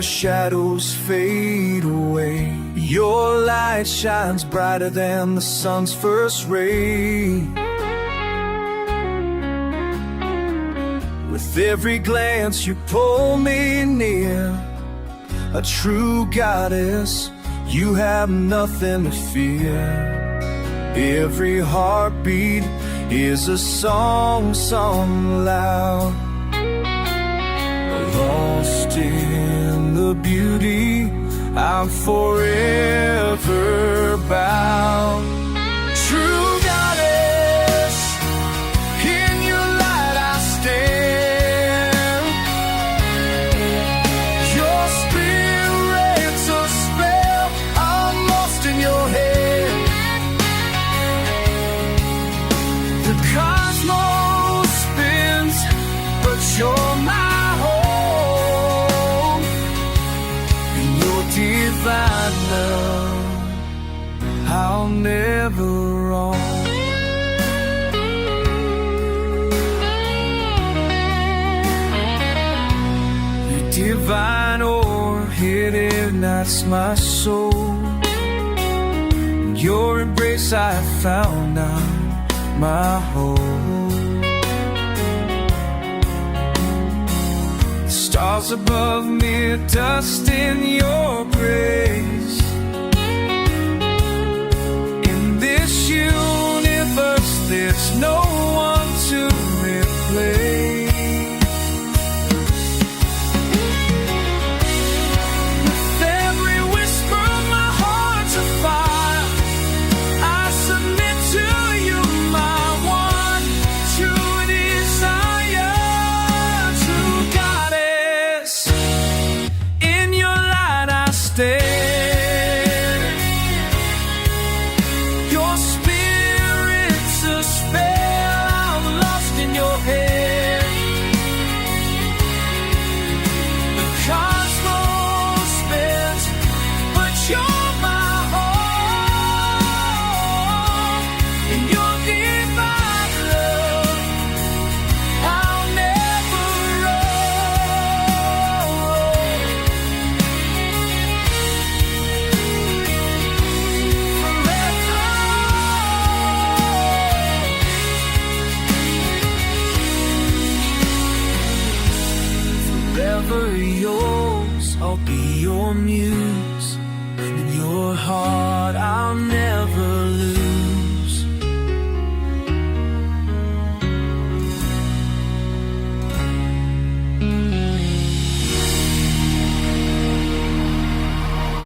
shadows fade away. Your light shines brighter than the sun's first ray. With every glance you pull me near, a true goddess, you have nothing to fear. Every heartbeat is a song sung loud, lost in the beauty, I'm forever bound. True goddess, in your light I stand. Your spirit's a spell, I'm lost in your head. The cosmos spins, but you're my home. In your divine love, I'll never roam. Your divine aura, it ignites my soul. In your embrace I found out my home. The stars above me, dust in your grace. In this universe, there's no one to replace. With every whisper, my heart's afire. I submit to you, my one true desire. True goddess, in your light I stand. Your spirit's a spell, I'm lost in your head. The cosmos spins, but you're my home. In your divine love, I'll never forever yours, I'll be your muse.